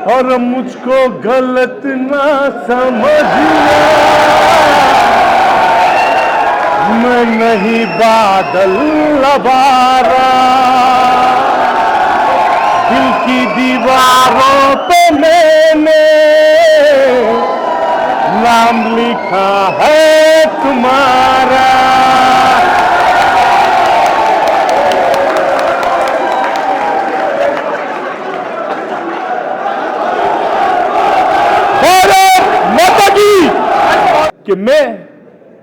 और मुझको गलत ना समझना, मैं नहीं बादल लबारा, दिल की दीवारों पे मैंने नाम लिखा है तुम्हारा। कि मैं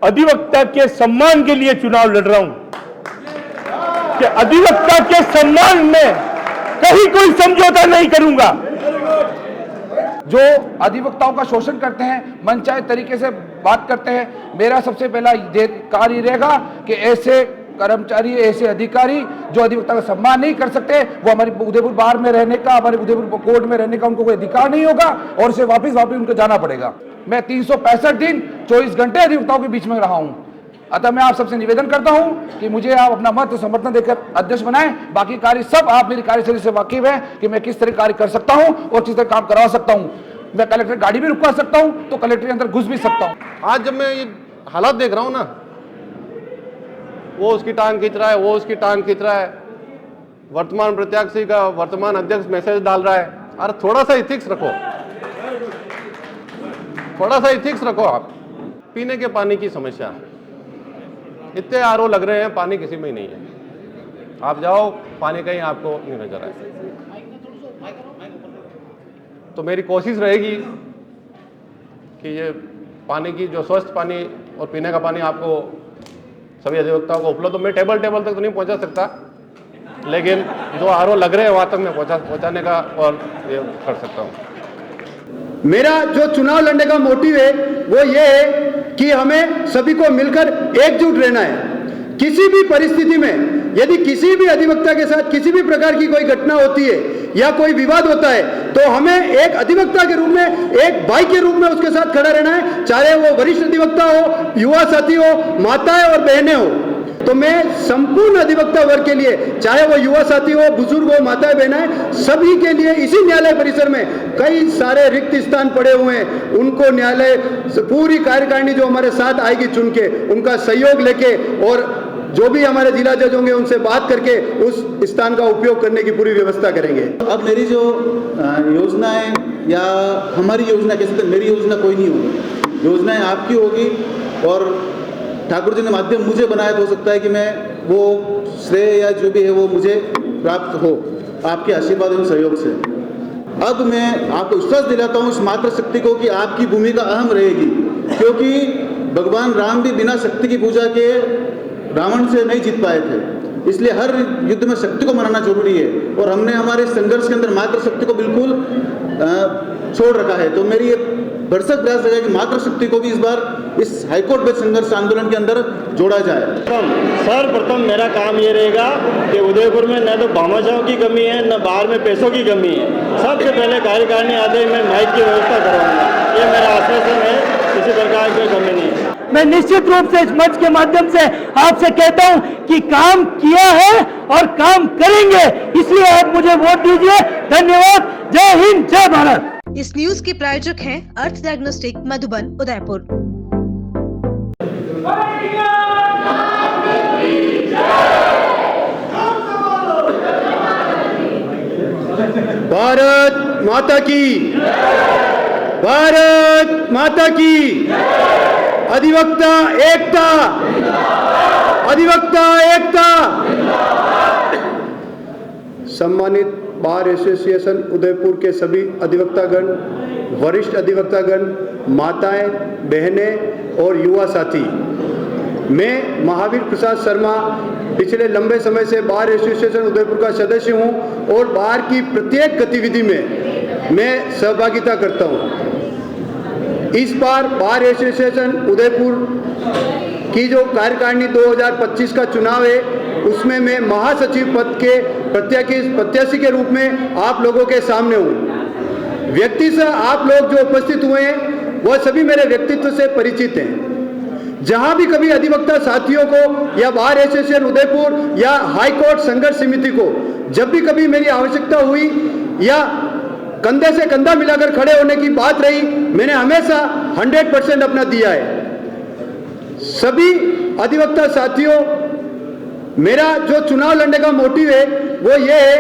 अधिवक्ता के सम्मान के लिए चुनाव लड़ रहा हूं, कि अधिवक्ता के सम्मान में कहीं कोई समझौता नहीं करूंगा। जो अधिवक्ताओं का शोषण करते हैं, मनचाहे तरीके से बात करते हैं, मेरा सबसे पहला कार्य रहेगा कि ऐसे कर्मचारी, ऐसे अधिकारी जो अधिवक्ता का सम्मान नहीं कर सकते, वो हमारे उदयपुर बार में रहने का, हमारे उदयपुर कोर्ट में रहने का उनको कोई अधिकार नहीं होगा और उसे वापस उनको जाना पड़ेगा। मैं 365 दिन 24 घंटे अधिवक्ताओं के बीच में रहा हूं। अतः मैं आप सबसे निवेदन करता हूं कि मुझे आप अपना मत समर्थन देकर अध्यक्ष बनाएं। बाकी कार्य सब आप मेरी कार्यशैली से वाकिफ है कि मैं किस तरह कार्य कर सकता हूं और किस तरह काम करवा सकता हूं। मैं कलेक्टर गाड़ी भी रुकवा सकता हूं तो कलेक्टर के अंदर घुस भी सकता हूं। आज जब मैं ये हालात देख रहा हूं ना, वो उसकी टांग खींच रहा है, वो उसकी टांग खींच रहा है, वर्तमान प्रत्याशी का वर्तमान अध्यक्ष मैसेज डाल रहा है। अरे थोड़ा सा इथिक्स रखो, थोड़ा सा इथिक्स रखो। आप पीने के पानी की समस्या, इतने आरओ लग रहे हैं, पानी किसी में ही नहीं है। आप जाओ, पानी कहीं आपको नहीं नजर आए। तो मेरी कोशिश रहेगी कि ये पानी की जो स्वस्थ पानी और पीने का पानी आपको सभी अधिवक्ताओं को उपलब्ध, तो मैं टेबल तक तो नहीं पहुंचा सकता, लेकिन जो आरओ लग रहे हैं वहां तक मैं पहुंचाने का और ये कर सकता हूं। मेरा जो चुनाव लड़ने का मोटिव है वो ये है कि हमें सभी को मिलकर एकजुट रहना है। किसी भी परिस्थिति में यदि किसी भी अधिवक्ता के साथ किसी भी प्रकार की कोई घटना होती है या कोई विवाद होता है तो हमें एक अधिवक्ता के रूप में, एक भाई के रूप में उसके साथ खड़ा रहना है, चाहे वो वरिष्ठ अधिवक्ता हो, युवा साथी हो, माताएं और बहनें हो। तो मैं संपूर्ण अधिवक्ता वर्ग के लिए, चाहे वो युवा साथी हो, बुजुर्ग हो, माताएं बहनें, सभी के लिए इसी न्यायालय परिसर में कई सारे रिक्त स्थान पड़े हुए हैं, उनको न्यायालय पूरी कार्यकारिणी जो हमारे साथ आएगी चुन के, उनका सहयोग लेके और जो भी हमारे जिला जज होंगे उनसे बात करके उस स्थान का उपयोग करने की पूरी व्यवस्था करेंगे। अब मेरी जो योजना है या हमारी योजना, कैसे मेरी योजना कोई नहीं होगी, योजनाएं आपकी होगी और ठाकुर जी ने माध्यम मुझे बनाया तो हो सकता है कि मैं वो श्रेय या जो भी है वो मुझे प्राप्त हो आपके आशीर्वाद एवं सहयोग से। अब मैं आपको विश्वास दिलाता हूँ इस मातृशक्ति को कि आपकी भूमिका अहम रहेगी, क्योंकि भगवान राम भी बिना शक्ति की पूजा के रावण से नहीं जीत पाए थे। इसलिए हर युद्ध में शक्ति को मनाना जरूरी है और हमने हमारे संघर्ष के अंदर मातृशक्ति को बिल्कुल छोड़ रखा है। तो मेरी ये भरसक प्रयास रहेगा कि मातृशक्ति को भी इस बार इस हाईकोर्ट बेंच संघर्ष आंदोलन के अंदर जोड़ा जाए। सर्वप्रथम मेरा काम ये रहेगा कि उदयपुर में न तो भामाशाहों की कमी है, न बाहर में पैसों की कमी है। सबसे पहले कार्यकारिणी आते ही मैं माइक की व्यवस्था कराऊंगा, ये मेरा आश्वासन है, किसी प्रकार की कमी नहीं है। मैं निश्चित रूप से इस मंच के माध्यम से आपसे कहता हूं कि काम किया है और काम करेंगे, इसलिए आप मुझे वोट दीजिए। धन्यवाद। जय हिंद, जय भारत। इस न्यूज के प्रायोजक हैं अर्थ डायग्नोस्टिक मधुबन उदयपुर। भारत माता की, भारत माता की। अधिवक्ता एकता, अधिवक्ता एकता। सम्मानित बार एसोसिएशन उदयपुर के सभी अधिवक्तागण, वरिष्ठ अधिवक्तागण, माताएं, बहनें और युवा साथी, मैं महावीर प्रसाद शर्मा पिछले लंबे समय से बार एसोसिएशन उदयपुर का सदस्य हूं और बार की प्रत्येक गतिविधि में मैं सहभागिता करता हूं। इस बार बार एसोसिएशन उदयपुर की जो कार्यकारिणी 2025 का चुनाव है उसमें मैं महासचिव पद के प्रत्याशी के रूप में आप लोगों के सामने हूँ। व्यक्ति से आप लोग जो उपस्थित हुए हैं वह सभी मेरे व्यक्तित्व से परिचित हैं। जहां भी कभी अधिवक्ता साथियों को या बार एसोसिएशन उदयपुर या हाई कोर्ट संघर्ष समिति को जब भी कभी मेरी आवश्यकता हुई या कंधे से कंधा मिलाकर खड़े होने की बात रही, मैंने हमेशा 100% अपना दिया है। सभी अधिवक्ता साथियों, मेरा जो चुनाव लड़ने का मोटिव है वो ये है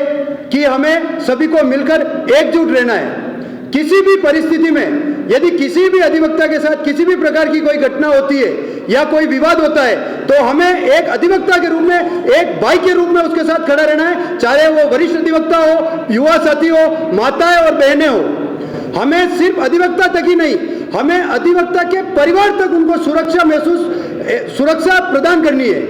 कि हमें सभी को मिलकर एकजुट रहना है। किसी भी परिस्थिति में यदि किसी भी अधिवक्ता के साथ किसी भी प्रकार की कोई घटना होती है या कोई विवाद होता है तो हमें एक अधिवक्ता के रूप में, एक भाई के रूप में उसके साथ खड़ा रहना है, चाहे वो वरिष्ठ अधिवक्ता हो, युवा साथी हो, माताएं और बहनें हो। हमें सिर्फ अधिवक्ता तक ही नहीं, हमें अधिवक्ता के परिवार तक उनको सुरक्षा प्रदान करनी है,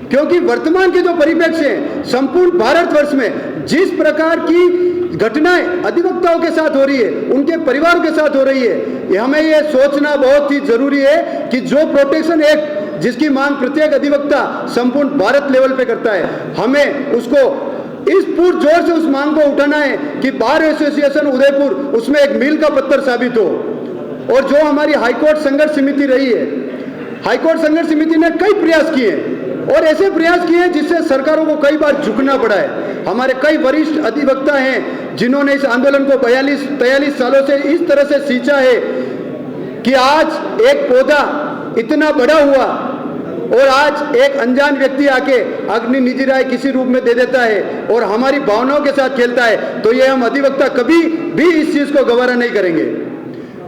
क्योंकि वर्तमान के जो परिप्रेक्ष्य हैं, संपूर्ण भारतवर्ष में जिस प्रकार की घटनाएं अधिवक्ताओं के साथ हो रही है, उनके परिवारों के साथ हो रही है, हमें ये सोचना बहुत ही जरूरी है कि जो प्रोटेक्शन एक्ट जिसकी मांग प्रत्येक अधिवक्ता संपूर्ण भारत लेवल पे करता है, हमें उसको इस पुरजोर से उस मांग को उठाना है कि बार एसोसिएशन उदयपुर उसमें एक मील का पत्थर साबित हो। और जो हमारी हाईकोर्ट संघर्ष समिति रही है, हाईकोर्ट संघर्ष समिति ने कई प्रयास किए और ऐसे प्रयास किए जिससे सरकारों को कई बार झुकना पड़ा है। हमारे कई वरिष्ठ अधिवक्ता हैं जिन्होंने इस आंदोलन को 43 सालों से इस तरह से सींचा है कि आज एक पौधा इतना बड़ा हुआ और आज एक अनजान व्यक्ति आके अग्नि निजी राय किसी रूप में दे देता है और हमारी भावनाओं के साथ खेलता है, तो ये हम अधिवक्ता कभी भी इस चीज को गवारा नहीं करेंगे।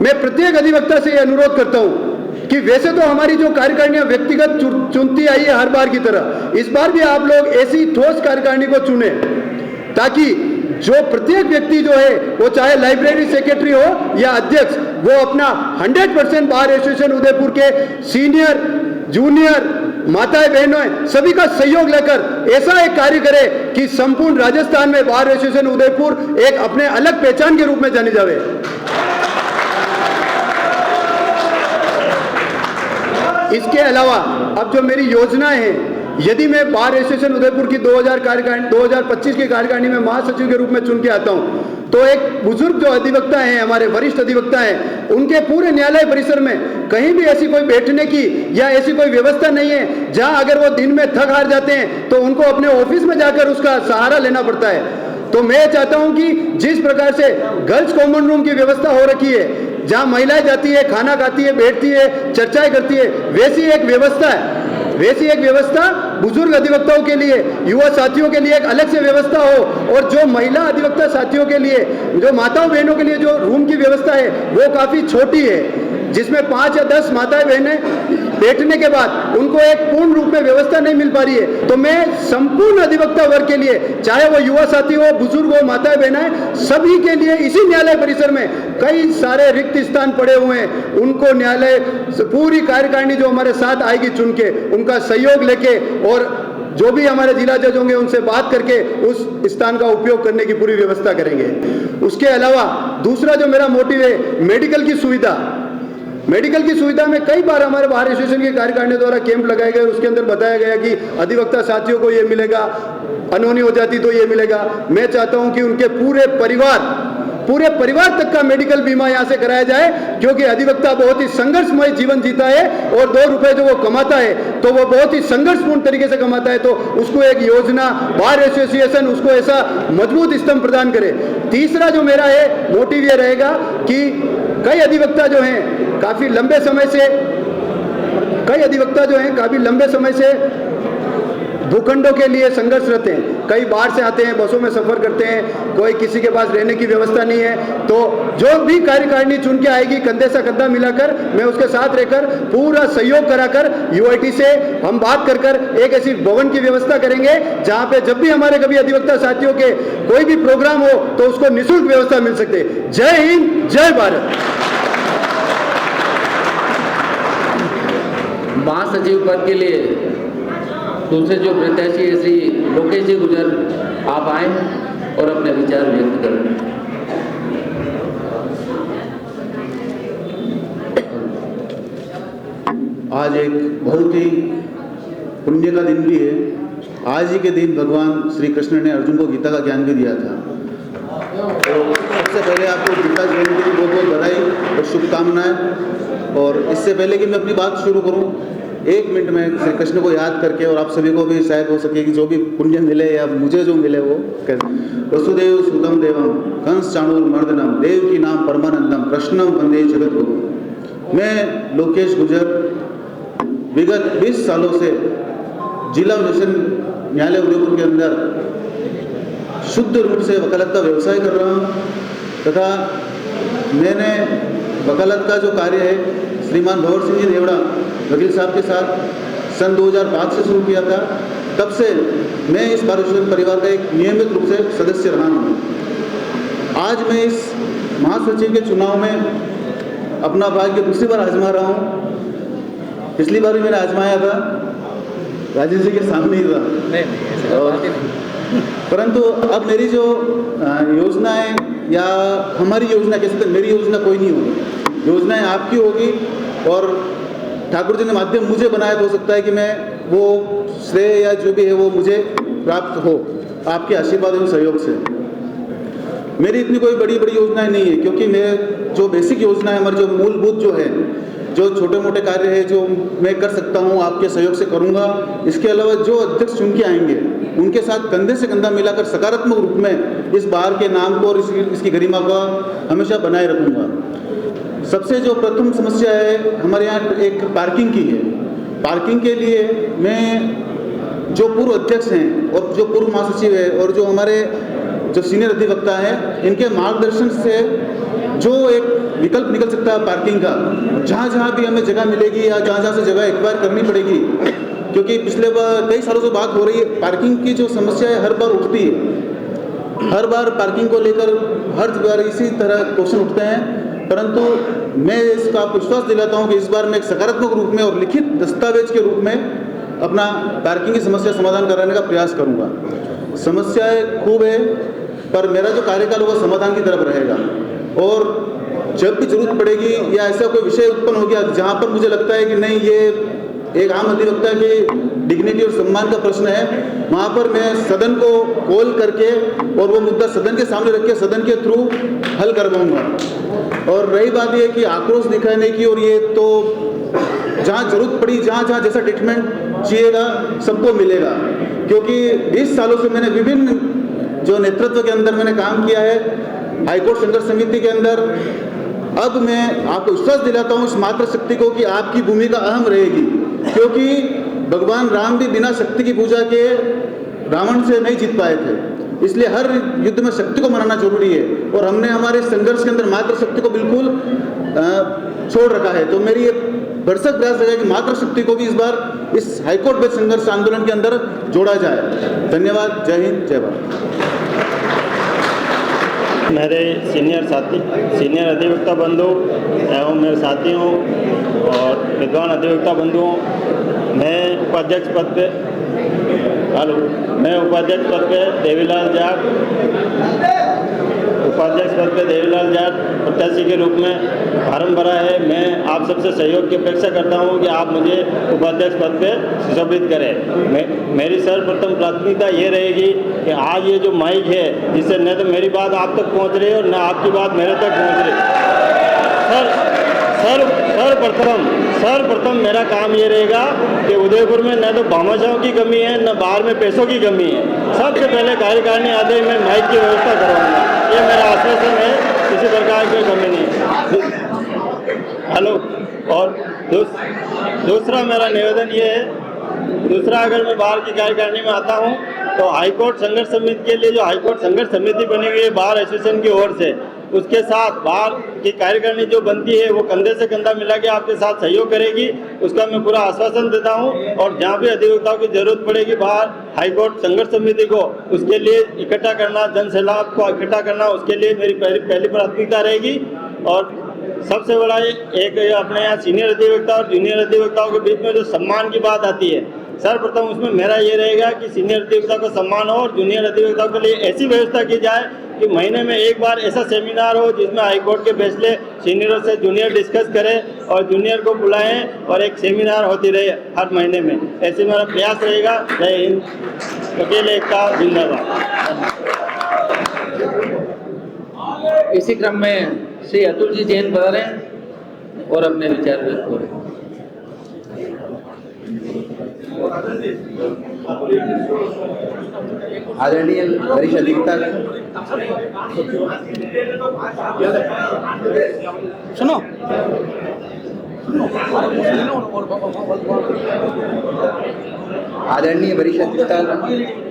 मैं प्रत्येक अधिवक्ता से ये अनुरोध करता हूं कि वैसे तो हमारी जो कार्यकारिणियां व्यक्तिगत चुनती आई है हर बार की तरह, इस बार भी आप लोग ऐसी ठोस कार्यकारिणी को चुने ताकि जो प्रत्येक व्यक्ति जो है वो चाहे लाइब्रेरी सेक्रेटरी हो या अध्यक्ष, वो अपना 100% बार एसोसिएशन उदयपुर के सीनियर, जूनियर, माताएं बहनों सभी का सहयोग लेकर ऐसा एक कार्य करे कि संपूर्ण राजस्थान में बार एसोसिएशन उदयपुर एक अपने अलग पहचान के रूप में जानी जाए। इसके अलावा अब जो मेरी योजनाएं हैं, यदि मैं बार एसोसिएशन उदयपुर की 2025 की कार्यकारिणी में महासचिव के रूप में चुन के आता हूं, तो एक बुजुर्ग जो अधिवक्ता हैं, हमारे वरिष्ठ अधिवक्ता हैं, उनके पूरे न्यायालय परिसर में कहीं भी ऐसी कोई बैठने की या ऐसी कोई व्यवस्था नहीं है जहां अगर वो दिन में थक हार जाते हैं तो उनको अपने ऑफिस में जाकर उसका सहारा लेना पड़ता है। तो मैं चाहता हूं कि जिस प्रकार से गर्ल्स कॉमन रूम की व्यवस्था हो रखी है, जहां महिलाएं जाती है, खाना खाती है, बैठती है, चर्चाएं करती है, वैसी एक व्यवस्था बुजुर्ग अधिवक्ताओं के लिए, युवा साथियों के लिए एक अलग से व्यवस्था हो। और जो महिला अधिवक्ता साथियों के लिए, जो माताओं बहनों के लिए जो रूम की व्यवस्था है वो काफी छोटी है, जिसमें 5 या 10 माताएं बहनें बैठने के बाद उनको एक पूर्ण रूप में व्यवस्था नहीं मिल पा रही है। तो मैं संपूर्ण अधिवक्ता वर्ग के लिए, चाहे वो युवा साथी हो, बुजुर्ग हो, माताएं बहनें, सभी के लिए इसी न्यायालय परिसर में कई सारे रिक्त स्थान पड़े हुए हैं, उनको न्यायालय पूरी कार्यकारिणी जो हमारे साथ आएगी चुन के, उनका सहयोग लेके और जो भी हमारे जिला जज होंगे उनसे बात करके उस स्थान का उपयोग करने की पूरी व्यवस्था करेंगे। उसके अलावा दूसरा जो मेरा मोटिव है, मेडिकल की सुविधा में कई बार हमारे बार एसोसिएशन की कार्यकारिणी द्वारा कैंप लगाए गए, उसके अंदर बताया गया कि अधिवक्ता साथियों को ये मिलेगा, अनहोनी हो जाती तो ये मिलेगा। मैं चाहता हूं कि उनके पूरे परिवार तक का मेडिकल बीमा यहां से कराया जाए, क्योंकि अधिवक्ता बहुत ही संघर्षमय जीवन जीता है और 2 रुपए जो वो कमाता है तो वो बहुत ही संघर्षपूर्ण तरीके से कमाता है, तो उसको एक योजना बार एसोसिएशन उसको ऐसा मजबूत स्तंभ प्रदान करे। तीसरा जो मेरा है मोटिव ये रहेगा कि कई अधिवक्ता जो हैं काफी लंबे समय से भूखंडों के लिए संघर्षरत हैं, कई बाहर से आते हैं, बसों में सफर करते हैं, कोई किसी के पास रहने की व्यवस्था नहीं है। तो जो भी कार्यकारिणी चुन के आएगी, कंधे से कंधा मिलाकर मैं उसके साथ रहकर पूरा सहयोग कराकर यूआईटी से हम बात कर एक ऐसी भवन की व्यवस्था करेंगे जहां पे जब भी हमारे कभी अधिवक्ता साथियों के कोई भी प्रोग्राम हो तो उसको निःशुल्क व्यवस्था मिल सकते। जय हिंद, जय भारत। महासचिव पद के लिए दूसरे जो प्रत्याशी है श्री लोकेश जी गुजर, आप आए और अपने विचार व्यक्त करें। आज एक बहुत ही पुण्य का दिन भी है। आज ही के दिन भगवान श्री कृष्ण ने अर्जुन को गीता का ज्ञान भी दिया था। तो सबसे पहले आपको गीता जयंती की बहुत बहुत बधाई और शुभकामनाएं। और इससे पहले कि मैं अपनी बात शुरू करूं, 1 मिनट में श्री कृष्ण को याद करके, और आप सभी को भी शायद हो सके कि जो भी पुण्य मिले या मुझे जो मिले वो वसुदेव सुतम देवम कंस चाणूरमर्दनम देवकी नाम परमानंदम कृष्णम वंदे जगत गुरु। मैं लोकेश गुर्जर विगत 20 सालों से जिला मिशन न्यायालय उदयपुर के अंदर शुद्ध रूप से वकालत का व्यवसाय कर रहा हूँ, तथा मैंने वकालत का जो कार्य है श्रीमान भंवर सिंह जी देवड़ा वकील साहब के साथ सन 2005 से शुरू किया था। तब से मैं इस बार एसोसिएशन परिवार का एक नियमित रूप से सदस्य रहा हूँ। आज मैं इस महासचिव के चुनाव में अपना भाग्य दूसरी बार आजमा रहा हूँ। पिछली बार भी मैंने आजमाया था, राजेश जी के सामने ही था, परंतु अब मेरी जो योजनाएं या हमारी योजना, कैसे तो मेरी योजना कोई नहीं होगी, योजनाएं आपकी होगी, और ठाकुर जी ने माध्यम मुझे बनाया तो हो सकता है कि मैं वो श्रेय या जो भी है वो मुझे प्राप्त हो आपके आशीर्वाद एवं सहयोग से। मेरी इतनी कोई बड़ी बड़ी योजनाएं नहीं है, क्योंकि मैं जो बेसिक योजना है, हमारी जो मूलभूत जो है, जो छोटे मोटे कार्य है जो मैं कर सकता हूँ आपके सहयोग से करूँगा। इसके अलावा जो अध्यक्ष चुन के आएंगे उनके साथ कंधे से कंधा मिलाकर सकारात्मक रूप में इस बार के नाम को और इसकी गरिमा को हमेशा बनाए रखूँगा। सबसे जो प्रथम समस्या है हमारे यहाँ एक पार्किंग की है। पार्किंग के लिए मैं जो पूर्व अध्यक्ष हैं और जो पूर्व महासचिव है और जो हमारे जो सीनियर अधिवक्ता हैं, इनके मार्गदर्शन से जो एक विकल्प निकल सकता है पार्किंग का, जहाँ जहाँ भी हमें जगह मिलेगी या जहाँ जहाँ से जगह एक्वायर करनी पड़ेगी, क्योंकि पिछले कई सालों से बात हो रही है, पार्किंग की जो समस्या है हर बार उठती है। हर बार पार्किंग को लेकर हर बार इसी तरह क्वेश्चन उठते हैं, परंतु मैं इसका विश्वास दिलाता हूँ कि इस बार मैं एक सकारात्मक रूप में और लिखित दस्तावेज के रूप में अपना पार्किंग की समस्या समाधान कराने का प्रयास करूँगा। समस्याएं खूब है, पर मेरा जो कार्यकाल होगा समाधान की तरफ रहेगा, और जब भी जरूरत पड़ेगी या ऐसा कोई विषय उत्पन्न हो गया जहाँ पर मुझे लगता है कि नहीं ये एक आम अधिवक्ता की डिग्निटी और सम्मान का प्रश्न है, वहाँ पर मैं सदन को कॉल करके और वो मुद्दा सदन के सामने रख के सदन के थ्रू हल करवाऊंगा। और रही बात ये कि आक्रोश दिखाने की, और ये तो जहाँ जरूरत पड़ी, जहाँ जहाँ जैसा ट्रीटमेंट चाहिएगा सबको मिलेगा, क्योंकि 20 सालों से मैंने विभिन्न जो नेतृत्व के अंदर मैंने काम किया है, हाईकोर्ट संघर्ष समिति के अंदर। अब मैं आपको विश्वास दिलाता हूँ इस मातृशक्ति को कि आपकी भूमिका अहम रहेगी, क्योंकि भगवान राम भी बिना शक्ति की पूजा के रावण से नहीं जीत पाए थे। इसलिए हर युद्ध में शक्ति को मनाना जरूरी है, और हमने हमारे संघर्ष के अंदर मातृशक्ति को बिल्कुल छोड़ रखा है। तो मेरी ये भरसक प्रयास रहेगा कि मातृशक्ति को भी इस बार इस हाईकोर्ट बेस्ड संघर्ष आंदोलन के अंदर जोड़ा जाए। धन्यवाद। जय हिंद, जय भारत। मेरे सीनियर अधिवक्ता बंधु एवं मेरे साथियों और विद्वान अधिवक्ता बंधुओं, मैं उपाध्यक्ष पद पे देवीलाल जाट प्रत्याशी के रूप में फार्म भरा है। मैं आप सबसे सहयोग की अपेक्षा करता हूं कि आप मुझे उपाध्यक्ष पद पे सुशोभित करें। मेरी सर्वप्रथम प्राथमिकता ये रहेगी कि आज ये जो माइक है, जिससे न तो मेरी बात आप तक पहुंच रही है और न आपकी बात मेरे तक पहुंच रही है। सर्वप्रथम मेरा काम ये रहेगा कि उदयपुर में न तो भामाशाहों की कमी है, न बाहर में पैसों की कमी है। सबसे पहले कार्यकारिणी आते ही मैं माइक की व्यवस्था कराऊंगा, ये मेरा आश्वासन है। किसी प्रकार की कमी नहीं है। हेलो। और दूसरा मेरा निवेदन ये है, अगर मैं बाहर की कार्यकारिणी में आता हूँ तो हाईकोर्ट संघर्ष समिति के लिए जो हाईकोर्ट संघर्ष समिति बनी हुई है बार एसोसिएशन की ओर से, उसके साथ बाहर की कार्यकारिणी जो बनती है वो कंधे से कंधा मिला के आपके साथ सहयोग करेगी, उसका मैं पूरा आश्वासन देता हूं। और जहां भी अधिवक्ताओं की जरूरत पड़ेगी बाहर हाईकोर्ट संघर्ष समिति को, उसके लिए इकट्ठा करना, जन सैलाब को इकट्ठा करना, उसके लिए मेरी पहली प्राथमिकता रहेगी। और सबसे बड़ा एक अपने यहाँ सीनियर अधिवक्ता और जूनियर अधिवक्ताओं के बीच में जो सम्मान की बात आती है, सर्वप्रथम उसमें मेरा ये रहेगा कि सीनियर अधिवक्ता को सम्मान हो और जूनियर अधिवक्ताओं के लिए ऐसी व्यवस्था की जाए कि महीने में एक बार ऐसा सेमिनार हो जिसमें हाईकोर्ट के फैसले सीनियर से जूनियर डिस्कस करें और जूनियर को बुलाएं और एक सेमिनार होती रहे हर महीने में। ऐसे मेरा प्रयास रहेगा। जय हिंद। अकेले एकता जिंदाबाद। इसी क्रम में श्री अतुल जी जैन पधारें और अपने विचार व्यक्त करें। आदरणीय वरिष्ठ अधिवक्ता सुनो आदरणीय वरिष्ठ अधिवक्ता,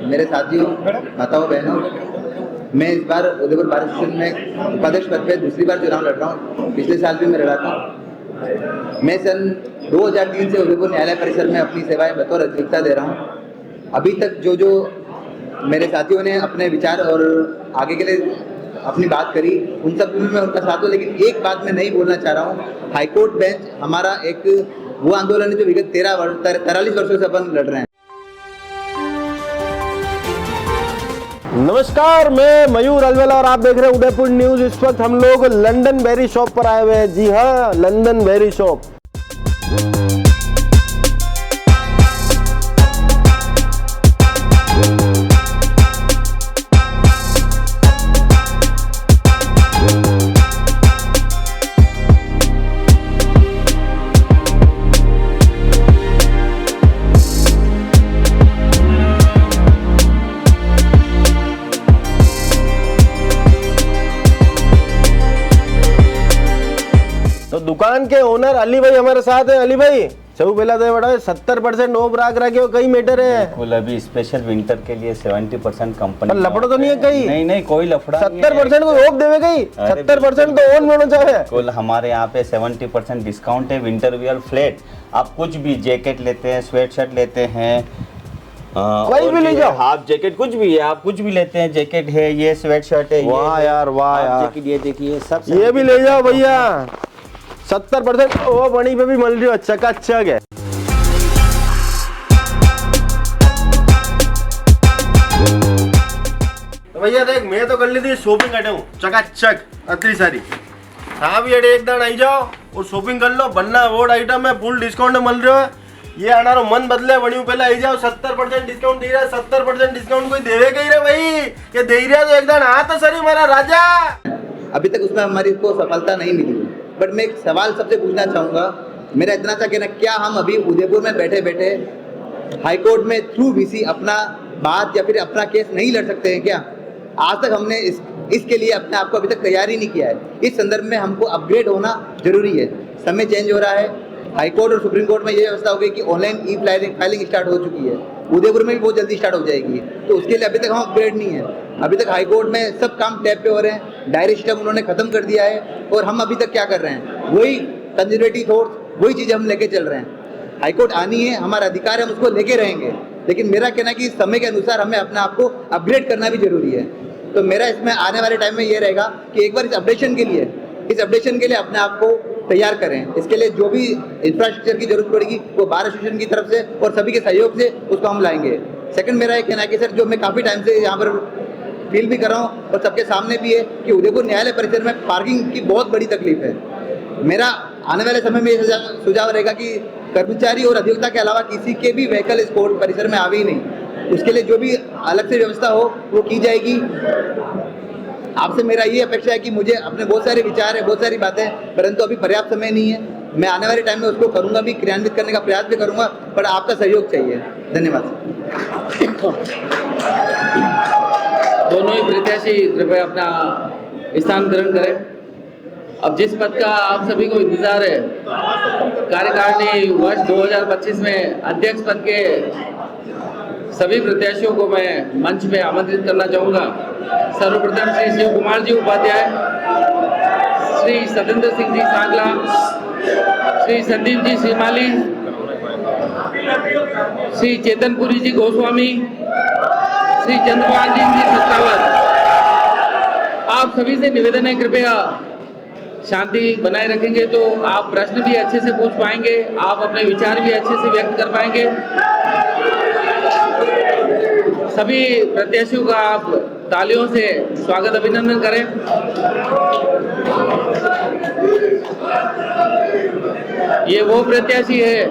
मेरे साथियों, माताओं, बहनों, मैं इस बार उदयपुर बार एसोसिएशन में उपाध्यक्ष पद पे दूसरी बार चुनाव लड़ रहा हूँ। पिछले साल भी मैं लड़ा था। मैं सन 2003 से उदयपुर न्यायालय परिसर में अपनी सेवाएं बतौर अधिवक्ता दे रहा हूँ। अभी तक जो मेरे साथियों ने अपने विचार और आगे के लिए अपनी बात करी, उन सब में मैं उनका साथ हूँ, लेकिन एक बात मैं नहीं बोलना चाह रहा हूँ। हाईकोर्ट बेंच हमारा एक वो आंदोलन है जो विगत 43 वर्षों से अपन लड़ रहे हैं। नमस्कार, मैं मयूर अलवेला और आप देख रहे हैं उदयपुर न्यूज। इस वक्त हम लोग लंदन बेरी शॉप पर आए हुए हैं। जी हाँ, लंदन बेरी शॉप। दुकान के ओनर अली भाई हमारे साथ है। अली भाई, सब पहला तो बड़ा 70% ऑफ रखे हो, कई मैटर है। बिल्कुल, अभी स्पेशल विंटर के लिए 70% कंपनी। पर लफड़ा तो नहीं है कहीं? नहीं, कोई लफड़ा नहीं है। 70% को ऑफ देवे कहीं? 70% तो ऑन में होना चाहिए। बिल्कुल, हमारे यहाँ पे 70% डिस्काउंट है। विंटर वियर फ्लैट, आप कुछ भी जैकेट लेते हैं, स्वेट शर्ट लेते हैं, कोई भी ले जाओ, हाफ जैकेट कुछ भी है, आप कुछ भी लेते हैं, जैकेट है, ये स्वेट शर्ट है, वाह यार, वाह यार, ये देखिए, सब ये भी ले जाओ भैया। 70% वो बनी पे भी मिल रही है, चकाचक है। तो भैया देख, मैं तो कर ली थी शॉपिंग करते हूँ, चकाचक अतरी सारी। हाँ भी अड़े एक दिन आई जाओ और शॉपिंग कर लो, बनना वो आइटम है, फुल डिस्काउंट में मिल रहा है। ये आना मन बदले बनी पहले आई जाओ। 70% डिस्काउंट दे रहा है। 70% डिस्काउंट कोई देवे कही रे भाई, ये दे रहा तो एक दिन आ तो सरी हमारा राजा। अभी तक उसमें हमारी को सफलता नहीं मिली, बट मैं एक सवाल सबसे पूछना चाहूँगा। मेरा इतना सा कहना, क्या हम अभी उदयपुर में बैठे बैठे हाईकोर्ट में थ्रू वीसी अपना बात या फिर अपना केस नहीं लड़ सकते हैं क्या? आज तक हमने इसके लिए अपने आप को अभी तक तैयार ही नहीं किया है। इस संदर्भ में हमको अपग्रेड होना जरूरी है। समय चेंज हो रहा है। हाईकोर्ट और सुप्रीम कोर्ट में ये व्यवस्था हो गई कि ऑनलाइन ई फाइलिंग स्टार्ट हो चुकी है। उदयपुर में भी बहुत जल्दी स्टार्ट हो जाएगी। तो उसके लिए अभी तक हम अपग्रेड नहीं है। अभी तक हाईकोर्ट में सब काम टैब पे हो रहे हैं। डायरी सिस्टम उन्होंने खत्म कर दिया है और हम अभी तक क्या कर रहे हैं, वही कंजर्वेटिव थॉट्स, वही चीज़ें हम लेके चल रहे हैं। हाईकोर्ट आनी है, हमारा अधिकार है, हम उसको लेके रहेंगे। लेकिन मेरा कहना है कि समय के अनुसार हमें अपने आप को अपग्रेड करना भी जरूरी है। तो मेरा इसमें आने वाले टाइम में ये रहेगा कि एक बार इस अपडेशन के लिए अपने आप को तैयार करें। इसके लिए जो भी इंफ्रास्ट्रक्चर की जरूरत पड़ेगी वो बार एसोसिएशन की तरफ से और सभी के सहयोग से उसको हम लाएंगे। सेकंड मेरा एक कहना है कि सर, जो मैं काफ़ी टाइम से यहाँ पर फील भी कर रहा हूँ और सबके सामने भी है कि उदयपुर न्यायालय परिसर में पार्किंग की बहुत बड़ी तकलीफ है। मेरा आने वाले समय में ये सुझाव रहेगा कि कर्मचारी और अधिवक्ता के अलावा किसी के भी व्हीकल इस कोर्ट परिसर में आवे ही नहीं। उसके लिए जो भी अलग से व्यवस्था हो वो की जाएगी। आपसे मेरा ये अपेक्षा है कि मुझे अपने बहुत सारे विचार है, बहुत सारी बातें, परंतु अभी पर्याप्त समय नहीं है। मैं आने वाले टाइम में उसको करूंगा भी, क्रियान्वित करने का प्रयास भी करूंगा, पर आपका सहयोग चाहिए। धन्यवाद। दोनों ही प्रत्याशी कृपया अपना स्थान ग्रहण करें। अब जिस पद का आप सभी को इंतजार है, कार्यकारिणी वर्ष 2025 में अध्यक्ष पद के सभी प्रत्याशियों को मैं मंच पे आमंत्रित करना चाहूँगा। सर्वप्रथम श्री शिव कुमार जी उपाध्याय, श्री सतेंद्र सिंह जी सांगला, श्री संदीप जी श्रीमाली, श्री चेतनपुरी जी गोस्वामी, श्री चंद्रपाल जी सत्तावत। आप सभी से निवेदन है, कृपया शांति बनाए रखेंगे तो आप प्रश्न भी अच्छे से पूछ पाएंगे, आप अपने विचार भी अच्छे से व्यक्त कर पाएंगे। सभी प्रत्याशियों का आप तालियों से स्वागत अभिनंदन करें। ये वो प्रत्याशी है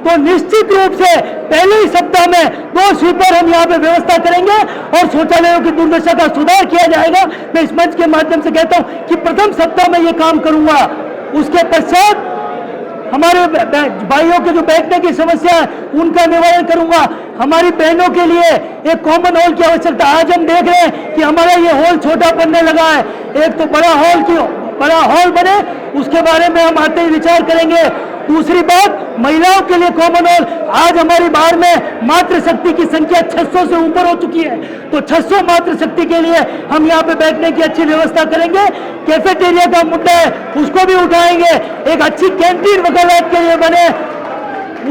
तो निश्चित रूप से पहले ही सप्ताह में 2 स्वीपर हम यहाँ पे व्यवस्था करेंगे और शौचालयों की दुर्दशा का सुधार किया जाएगा। मैं इस मंच के माध्यम से कहता हूँ कि प्रथम सप्ताह में ये काम करूंगा। उसके पश्चात हमारे भाइयों के जो बैठने की समस्या है उनका निवारण करूंगा। हमारी बहनों के लिए एक कॉमन हॉल की आवश्यकता। आज हम देख रहे हैं कि हमारा ये हॉल छोटा पड़ने लगा है। एक तो बड़ा हॉल बने, उसके बारे में हम आते ही विचार करेंगे। दूसरी बात, महिलाओं के लिए कॉमन हॉल। आज हमारी बाढ़ में मातृशक्ति की संख्या 600 से ऊपर हो चुकी है, तो 600 मातृशक्ति के लिए हम यहाँ पे बैठने की अच्छी व्यवस्था करेंगे। कैफेटेरिया का मुद्दा है, उसको भी उठाएंगे। एक अच्छी कैंटीन वकालत के लिए बने,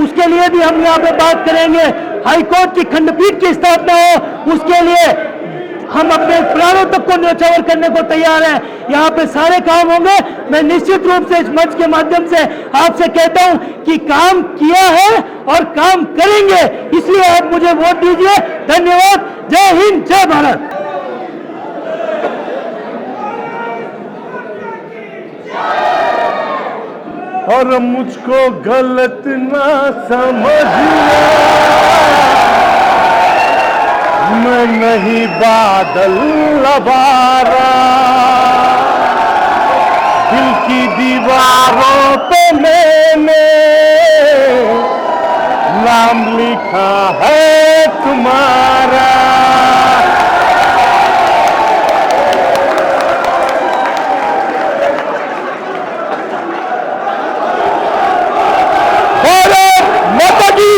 उसके लिए भी हम यहाँ पे बात करेंगे। हाईकोर्ट की खंडपीठ की स्थापना हो, उसके लिए हम अपने प्राणों तक को न्यौछावर करने को तैयार हैं। यहाँ पे सारे काम होंगे। मैं निश्चित रूप से इस मंच के माध्यम से आपसे कहता हूँ कि काम किया है और काम करेंगे, इसलिए आप मुझे वोट दीजिए। धन्यवाद। जय हिंद, जय भारत। और मुझको गलत ना समझना, मैं नहीं बादल लबारा, दिल की दीवारों पे मैंने नाम लिखा है तुम्हारा। भारत माता की।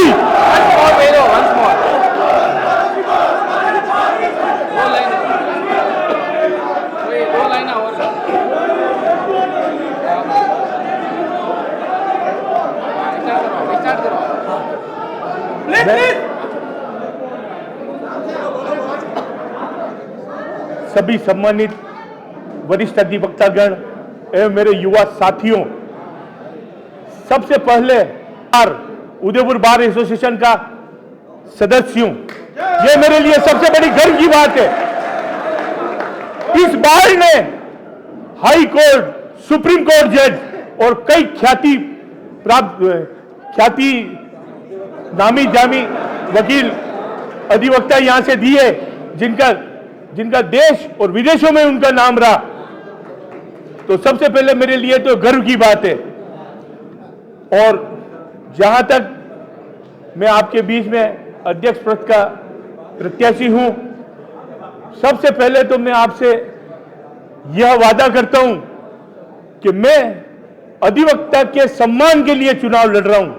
सभी सम्मानित वरिष्ठ अधिवक्तागण एवं मेरे युवा साथियों, सबसे पहले उदयपुर बार एसोसिएशन का सदस्य हूं। यह मेरे लिए सबसे बड़ी गर्व की बात है। इस बार ने हाई कोर्ट, सुप्रीम कोर्ट जज और कई ख्याति नामी जामी वकील अधिवक्ता यहां से दिए, जिनका देश और विदेशों में उनका नाम रहा। तो सबसे पहले मेरे लिए तो गर्व की बात है। और जहां तक मैं आपके बीच में अध्यक्ष पद का प्रत्याशी हूं, सबसे पहले तो मैं आपसे यह वादा करता हूं कि मैं अधिवक्ता के सम्मान के लिए चुनाव लड़ रहा हूं,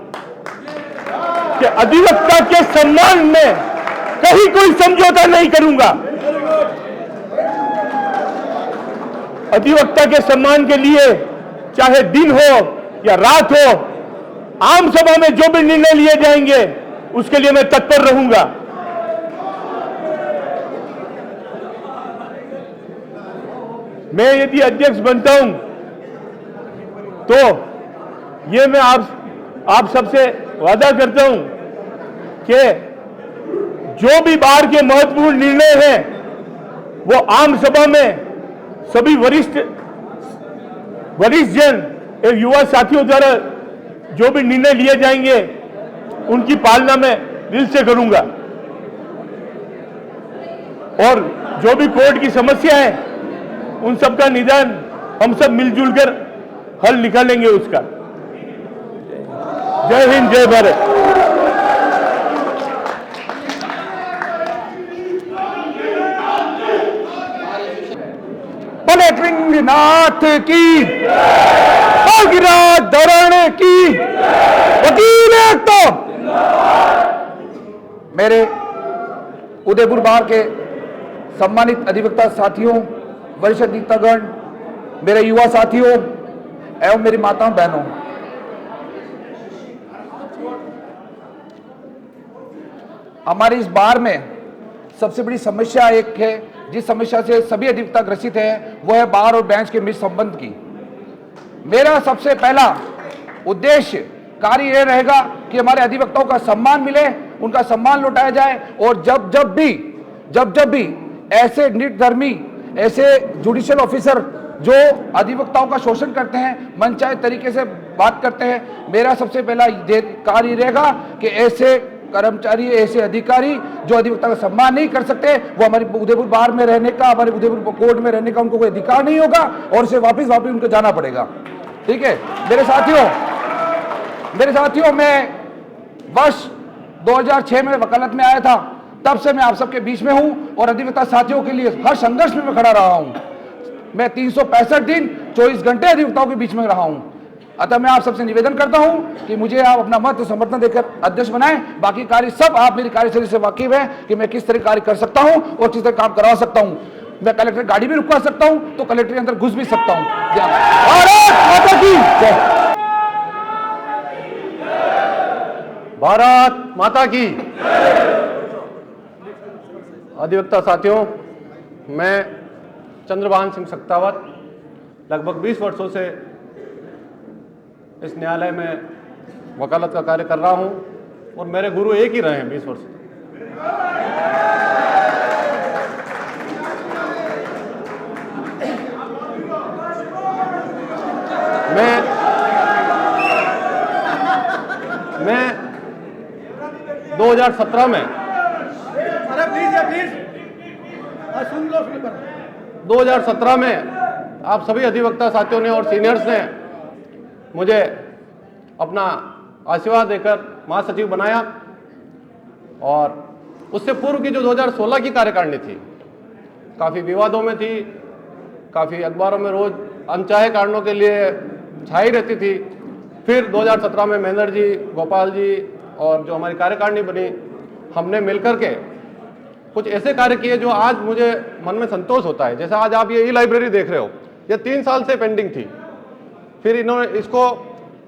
कि अधिवक्ता के सम्मान में कहीं कोई समझौता नहीं करूंगा। अधिवक्ता के सम्मान के लिए चाहे दिन हो या रात हो, आम सभा में जो भी निर्णय लिए जाएंगे उसके लिए मैं तत्पर रहूंगा। मैं यदि अध्यक्ष बनता हूं तो ये मैं आप सबसे वादा करता हूं कि जो भी बार के महत्वपूर्ण निर्णय हैं वो आम सभा में सभी वरिष्ठ जन एवं युवा साथियों द्वारा जो भी निर्णय लिए जाएंगे उनकी पालना मैं दिल से करूंगा। और जो भी कोर्ट की समस्या है उन सब का निदान हम सब मिलजुल कर हल निकालेंगे उसका। जय हिंद, जय भारत। नाथ की, भागीरथ धरण की, वकील तो मेरे उदयपुर बार के सम्मानित अधिवक्ता साथियों, वरिष्ठ अधिवक्तागण, मेरे युवा साथियों एवं मेरी माताओं बहनों, हमारी इस बार में सबसे बड़ी समस्या एक है, जिस समस्या से सभी अधिवक्ता ग्रसित हैं, वह है बार और बेंच के बीच संबंध की। मेरा सबसे पहला उद्देश्य कार्य यह रहेगा कि हमारे अधिवक्ताओं का सम्मान मिले, उनका सम्मान लौटाया जाए। और जब भी ऐसे निर्धर्मी, ऐसे जुडिशियल ऑफिसर जो अधिवक्ताओं का शोषण करते हैं, मनचाहे तरीके से बात करते हैं, मेरा सबसे पहला कार्य रहेगा कि ऐसे कर्मचारी, ऐसे अधिकारी जो अधिवक्ता का सम्मान नहीं कर सकते, वो हमारे उदयपुर बार में रहने का, हमारे उदयपुर कोर्ट में रहने का उनको कोई अधिकार नहीं होगा और उसे वापस उनको जाना पड़ेगा। ठीक है मेरे साथियों, मैं वर्ष 2006 में वकालत में आया था, तब से मैं आप सबके बीच में हूं और अधिवक्ता साथियों के लिए हर संघर्ष में मैं खड़ा रहा हूं। मैं 365 दिन 24 घंटे अधिवक्ताओं के बीच में रहा हूं। अतः मैं आप सबसे निवेदन करता हूं कि मुझे आप अपना मत और समर्थन देकर अध्यक्ष बनाएं। बाकी कार्य सब आप मेरी कार्यशैली से वाकिफ हैं कि मैं किस तरह कार्य कर सकता हूं और किस तरह काम करवा सकता हूं। मैं कलेक्टर गाड़ी भी रुकवा सकता हूं तो कलेक्टर के अंदर घुस भी सकता हूं। भारत माता की। अधिवक्ता साथियों, मैं चंद्रभान सिंह सक्तावत लगभग 20 वर्षों से इस न्यायालय में वकालत का कार्य कर रहा हूं और मेरे गुरु एक ही रहे हैं 20 वर्ष से। मैं 2017 में 2017 में आप सभी अधिवक्ता साथियों ने और सीनियर्स ने मुझे अपना आशीर्वाद देकर महासचिव बनाया और उससे पूर्व की जो 2016 की कार्यकारिणी थी काफ़ी विवादों में थी, काफ़ी अखबारों में रोज अनचाहे कारणों के लिए छाई रहती थी। फिर 2017 में महेंद्र जी, गोपाल जी और जो हमारी कार्यकारिणी बनी, हमने मिलकर के कुछ ऐसे कार्य किए जो आज मुझे मन में संतोष होता है। जैसे आज आप ये ई-लाइब्रेरी देख रहे हो, ये 3 साल से पेंडिंग थी। फिर इन्होंने इसको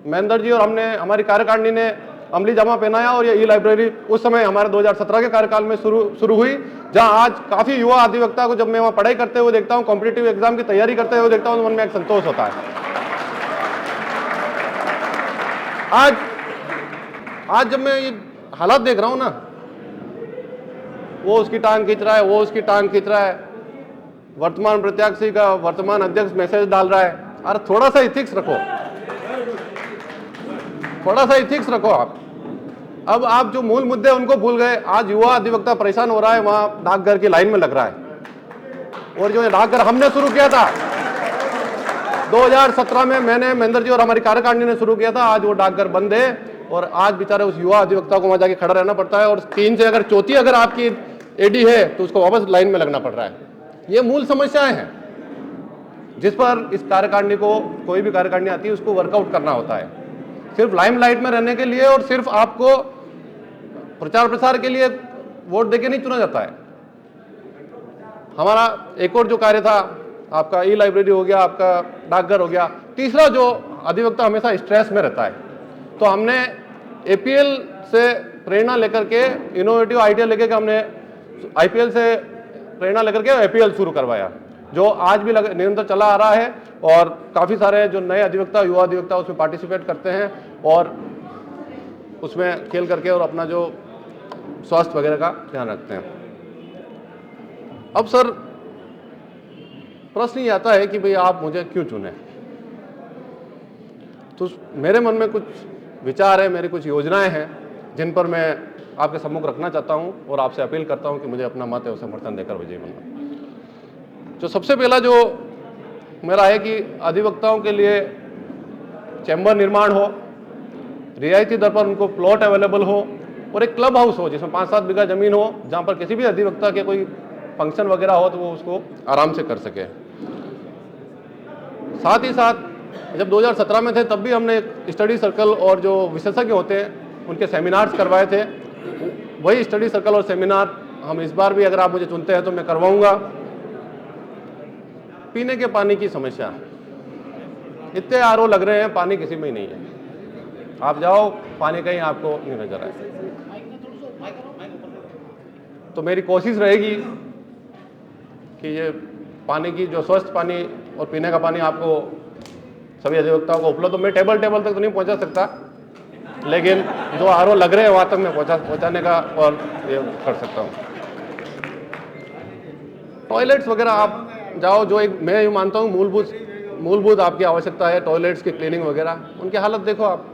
महेंद्र जी और हमारी कार्यकारिणी ने अमली जामा पहनाया और ये ई-लाइब्रेरी उस समय हमारे 2017 के कार्यकाल में शुरू हुई, जहां आज काफ़ी युवा अधिवक्ता को जब मैं वहाँ पढ़ाई करते हुए देखता हूँ, कॉम्पिटिटिव एग्जाम की तैयारी करते हुए देखता हूँ, तो मन में एक संतोष होता है। आज जब मैं ये हालात देख रहा हूँ ना, वो उसकी टांग खींच रहा है, वो उसकी टांग खींच रहा है, वर्तमान प्रत्याशी का वर्तमान अध्यक्ष मैसेज डाल रहा है। अरे थोड़ा सा इथिक्स रखो, थोड़ा सा इथिक्स रखो आप। अब आप जो मूल मुद्दे उनको भूल गए। आज युवा अधिवक्ता परेशान हो रहा है, वहां डाकघर की लाइन में लग रहा है। और जो डाकघर हमने शुरू किया था 2017 में, मैंने महेंद्र जी और हमारी कार्यकारिणी ने शुरू किया था, आज वो डाकघर बंद है और आज बेचारे उस युवा अधिवक्ता को वहां जाके खड़ा रहना पड़ता है और 3 से अगर चौथी अगर आपकी एडी है तो उसको वापस लाइन में लगना पड़ रहा है। ये मूल समस्याएं हैं जिस पर इस कार्यकारिणी को, कोई भी कार्यकारिणी आती है उसको वर्कआउट करना होता है। सिर्फ लाइमलाइट में रहने के लिए और सिर्फ आपको प्रचार प्रसार के लिए वोट देके नहीं चुना जाता है। हमारा एक और जो कार्य था, आपका ई-लाइब्रेरी हो गया, आपका डाकघर हो गया। तीसरा, जो अधिवक्ता हमेशा स्ट्रेस में रहता है, तो हमने एपीएल से प्रेरणा लेकर के, इनोवेटिव आइडिया लेकर के हमने आईपीएल से प्रेरणा लेकर के एपीएल शुरू करवाया, जो आज भी निरंतर चला आ रहा है और काफ़ी सारे जो नए अधिवक्ता, युवा अधिवक्ता उसमें पार्टिसिपेट करते हैं और उसमें खेल करके और अपना जो स्वास्थ्य वगैरह का ध्यान रखते हैं। अब सर प्रश्न ये आता है कि भाई आप मुझे क्यों चुने? तो मेरे मन में कुछ विचार है, मेरी कुछ योजनाएं हैं जिन पर मैं आपके सम्मुख रखना चाहता हूं और आपसे अपील करता हूं कि मुझे अपना मत और समर्थन देकर विजयी बनना। जो सबसे पहला जो मेरा है कि अधिवक्ताओं के लिए चैम्बर निर्माण हो, रियायती दर पर उनको प्लॉट अवेलेबल हो और एक क्लब हाउस हो जिसमें 5-7 बीघा जमीन हो, जहां पर किसी भी अधिवक्ता के कोई फंक्शन वगैरह हो तो वो उसको आराम से कर सके। साथ ही साथ जब 2017 में थे तब भी हमने एक स्टडी सर्कल और जो विशेषज्ञ होते हैं उनके सेमिनार्स करवाए थे। वही स्टडी सर्कल और सेमिनार हम इस बार भी, अगर आप मुझे चुनते हैं तो मैं करवाऊंगा। पीने के पानी की समस्या, इतने आरओ लग रहे हैं, पानी किसी में ही नहीं है। आप जाओ, पानी कहीं आपको नहीं नजर आए। तो मेरी कोशिश रहेगी कि ये पानी की, जो स्वस्थ पानी और पीने का पानी आपको सभी अधिवक्ताओं को उपलब्ध हो। मैं टेबल तक तो नहीं पहुंचा सकता, लेकिन जो आरओ लग रहे हैं वहां तक मैं पहुंचाने का और ये कर सकता हूं। टॉयलेट्स वगैरह आप जाओ, जो एक मैं ये मानता हूँ मूलभूत आपकी आवश्यकता है, टॉयलेट्स की क्लीनिंग वगैरह, उनकी हालत देखो आप,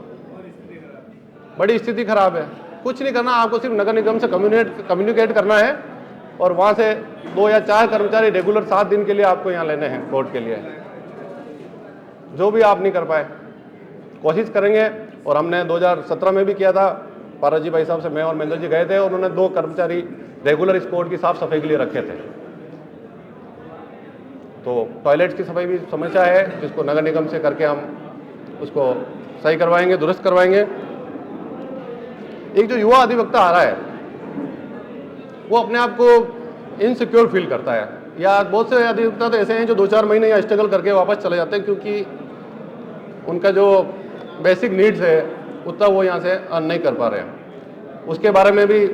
बड़ी स्थिति खराब है। कुछ नहीं करना, आपको सिर्फ नगर निगम से कम्युनिकेट करना है और वहाँ से 2 या 4 कर्मचारी रेगुलर 7 दिन के लिए आपको यहाँ लेने हैं कोर्ट के लिए। जो भी आप नहीं कर पाए, कोशिश करेंगे। और हमने 2017 में भी किया था, पारस जी भाई साहब से मैं और महेंद्र जी गए थे, उन्होंने 2 कर्मचारी रेगुलर इस कोर्ट की साफ सफाई के लिए रखे थे। तो टॉयलेट्स की सफाई भी समस्या है, जिसको नगर निगम से करके हम उसको सही करवाएंगे, दुरुस्त करवाएंगे। एक जो युवा अधिवक्ता आ रहा है वो अपने आप को इनसिक्योर फील करता है, या बहुत से अधिवक्ता तो ऐसे हैं जो 2-4 महीने यहाँ स्ट्रगल करके वापस चले जाते हैं, क्योंकि उनका जो बेसिक नीड्स है उतना वो यहाँ से अर्न नहीं कर पा रहे हैं। उसके बारे में भी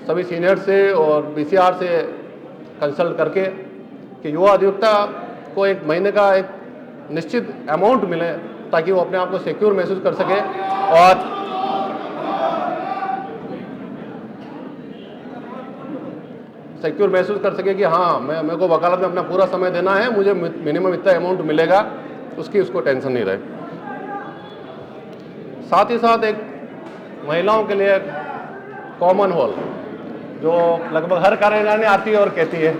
सभी सीनियर से और BCR से कंसल्ट करके कि युवा अधिवक्ता को एक महीने का एक निश्चित अमाउंट मिले, ताकि वो अपने आप को सिक्योर महसूस कर सके और सिक्योर महसूस कर सके कि हाँ मेरे को वकालत में अपना पूरा समय देना है, मुझे मिनिमम इतना अमाउंट मिलेगा, उसकी उसको टेंशन नहीं रहे। साथ ही साथ एक महिलाओं के लिए कॉमन हॉल, जो लगभग हर कार्यकारिणी आती है और कहती है,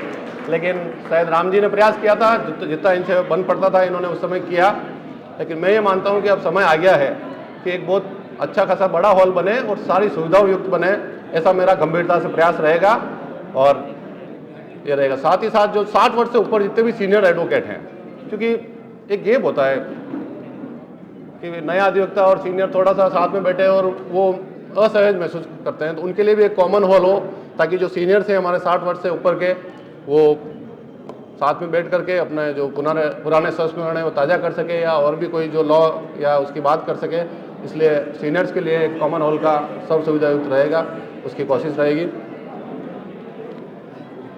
लेकिन शायद राम जी ने प्रयास किया था, जितना इनसे बन पड़ता था इन्होंने उस समय किया। लेकिन मैं ये मानता हूँ कि अब समय आ गया है कि एक बहुत अच्छा खासा बड़ा हॉल बने और सारी सुविधाओं युक्त बने, ऐसा मेरा गंभीरता से प्रयास रहेगा और ये रहेगा। साथ ही साथ जो 60 वर्ष से ऊपर जितने भी सीनियर एडवोकेट हैं, क्योंकि एक गेप होता है कि नया अधिवक्ता और सीनियर थोड़ा सा साथ में बैठे और वो असहज महसूस करते हैं, तो उनके लिए भी एक कॉमन हॉल हो, ताकि जो सीनियर्स हैं हमारे 60 वर्ष से ऊपर के, वो साथ में बैठ करके अपने जो पुराने संस्करण है वो ताज़ा कर सके, या और भी कोई जो लॉ या उसकी बात कर सके। इसलिए सीनियर्स के लिए एक कॉमन हॉल का सब सुविधा युक्त रहेगा, उसकी कोशिश रहेगी।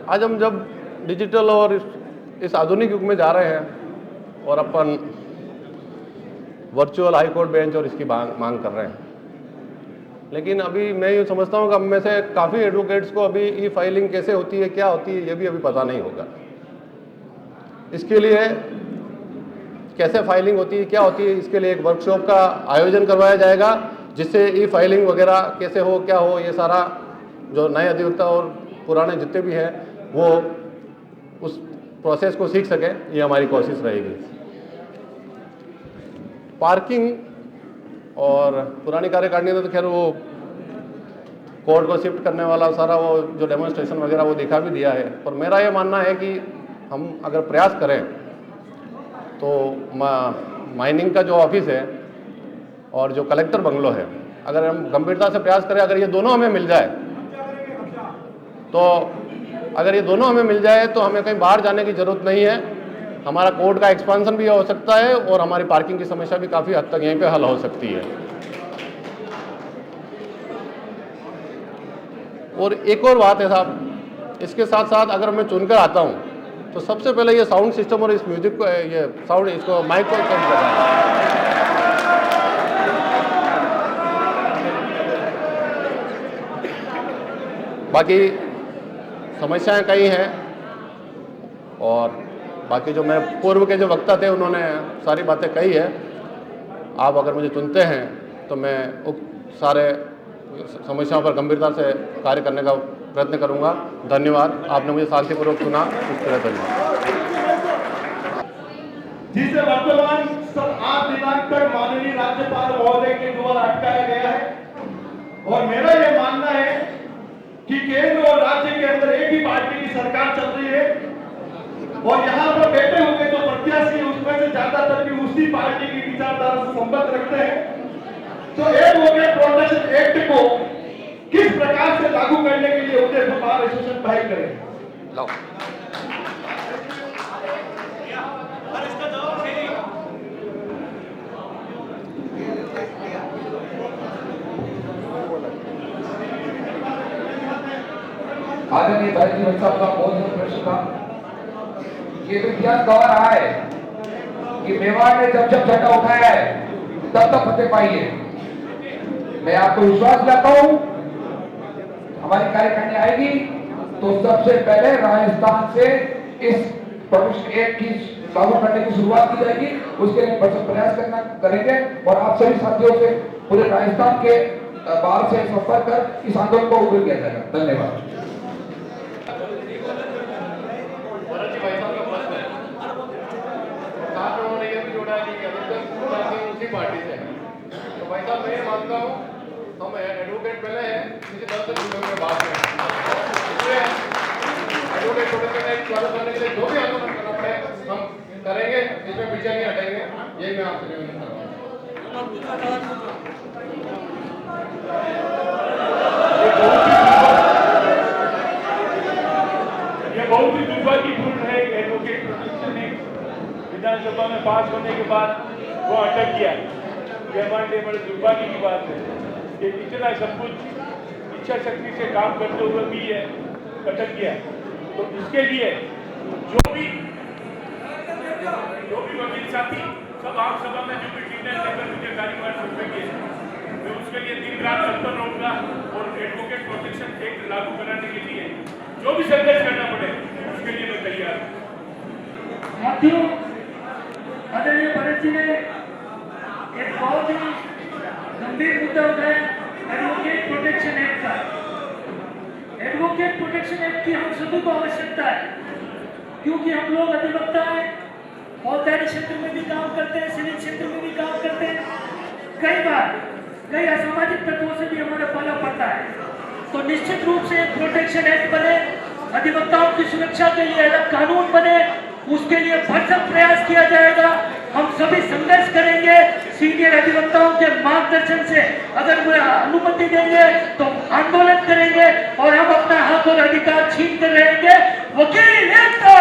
आज हम जब डिजिटल और इस आधुनिक युग में जा रहे हैं और अपन वर्चुअल हाई कोर्ट बेंच और इसकी मांग कर रहे हैं, लेकिन अभी मैं ये समझता हूँ कि हम में से काफ़ी एडवोकेट्स को अभी ई फाइलिंग कैसे होती है, क्या होती है, ये भी अभी पता नहीं होगा। इसके लिए कैसे फाइलिंग होती है, क्या होती है, इसके लिए एक वर्कशॉप का आयोजन करवाया जाएगा, जिससे ई फाइलिंग वगैरह कैसे हो, क्या हो, ये सारा जो नए अधिवक्ता और पुराने जितने भी हैं वो उस प्रोसेस को सीख सके, ये हमारी कोशिश रहेगी। पार्किंग और पुरानी कार्यकारिणी ने तो खैर वो कोर्ट को शिफ्ट करने वाला सारा वो जो डेमोन्स्ट्रेशन वगैरह वो दिखा भी दिया है, पर मेरा ये मानना है कि हम अगर प्रयास करें तो माइनिंग का जो ऑफिस है और जो कलेक्टर बंगलो है, अगर हम गंभीरता से प्रयास करें, अगर ये दोनों हमें मिल जाए, तो अगर ये दोनों हमें मिल जाए तो हमें कहीं बाहर जाने की ज़रूरत नहीं है। हमारा कोर्ट का एक्सपांसन भी हो सकता है और हमारी पार्किंग की समस्या भी काफ़ी हद तक यहीं पे हल हो सकती है। और एक और बात है साहब, इसके साथ साथ अगर मैं चुनकर आता हूँ तो सबसे पहले ये साउंड सिस्टम और इस म्यूजिक को, ये साउंड, इसको माइक को चेंज करना है। बाकी समस्याएं कई हैं और बाकी जो मेरे पूर्व के जो वक्ता थे उन्होंने सारी बातें कही है। आप अगर मुझे चुनते हैं तो मैं सारे समस्याओं पर गंभीरता से कार्य करने का प्रयत्न करूंगा। धन्यवाद, आपने मुझे शांतिपूर्वक सुना, इसके लिए धन्यवाद। जिसे वर्तमान सब 8 दिनांक तक माननीय राज्यपाल महोदय के द्वारा अटकाया गया है और मेरा यह मानना है कि केंद्र और राज्य के अंदर एक ही पार्टी की सरकार चल रही है और यहाँ पर बैठे हुए जो प्रत्याशी उसमें से ज्यादातर भी उसी पार्टी की विचारधारा से संबंध रखते हैं। तो एडवोकेट प्रोटेक्शन एक्ट को किस प्रकार से लागू करने के लिए उदयपुर बार एसोसिएशन पहल करें। आदरणीय भाई जी साहब का बहुत प्रश्न था। ये तो इतिहास गवाह रहा है कि मेवाड़ ने जब जब झंडा उठाया है तब तब फतेह पाई है। मैं आपको विश्वास दिलाता हूँ हमारी कार्यकारिणी आएगी तो सबसे पहले राजस्थान से इस प्रोटेक्शन एक्ट की लागू करने की शुरुआत की जाएगी। उसके लिए प्रयास करेंगे और आप सभी साथियों से पूरे राजस्थान के बाहर से संपर्क कर इस आंदोलन को उग्र किया जाएगा। धन्यवाद। उन्होंने ये मानता हूँ हम एडवोकेट पहले हैं किसी दल से जुड़े हुए बात है, इसलिए एडवोकेट प्रोटेक्शन एक्ट लागू करने के लिए जो भी आंदोलन करना पड़े हम करेंगे, इसमें पीछे नहीं हटेंगे। यही मैं आपसे निवेदन कर रहा हूँ। ये बहुत ही दुर्भाग्यपूर्ण है। एडवोकेट प्रोटेक्शन एक्ट विधानसभा में पास होने के बाद वो अटक गया। ये हमारे लिए बड़े दुर्भाग्य की बात है कि इतना सब कुछ इच्छा शक्ति से काम करते हुए भी ये अटक गया। तो इसके लिए जो भी वकील साथी सब आप सभा में जो भी टीचर लेकर मुझे कार्यक्रम सकेंगे, मैं उसके लिए दिन रात तत्पर रहूंगा और एडवोकेट प्रोटेक्शन एक्ट लागू कराने के लिए जो भी संघर्ष करना पड़े उसके लिए मैं तैयार हूँ। साथियों, आदरणीय भरत जी ने एक बहुत ही गंभीर मुद्दा उठाया एडवोकेट प्रोटेक्शन एक्ट का। एडवोकेट प्रोटेक्शन एक्ट की हम सभी को आवश्यकता है, क्योंकि हम लोग अधिवक्ता हैं, फौजदारी क्षेत्र में भी काम करते हैं, सिविल क्षेत्र में भी काम करते हैं। कई बार कई असामाजिक तत्वों से भी हमारा पाला पड़ता है। तो निश्चित रूप से एक प्रोटेक्शन एक्ट बने, अधिवक्ताओं की सुरक्षा के लिए अलग कानून बने, उसके लिए भरसक प्रयास किया जाएगा। हम सभी संघर्ष करेंगे सीनियर अधिवक्ताओं के मार्गदर्शन से। अगर वे अनुमति देंगे तो आंदोलन करेंगे और हम अपना हक और अधिकार छीन कर रहेंगे। वकील एकता।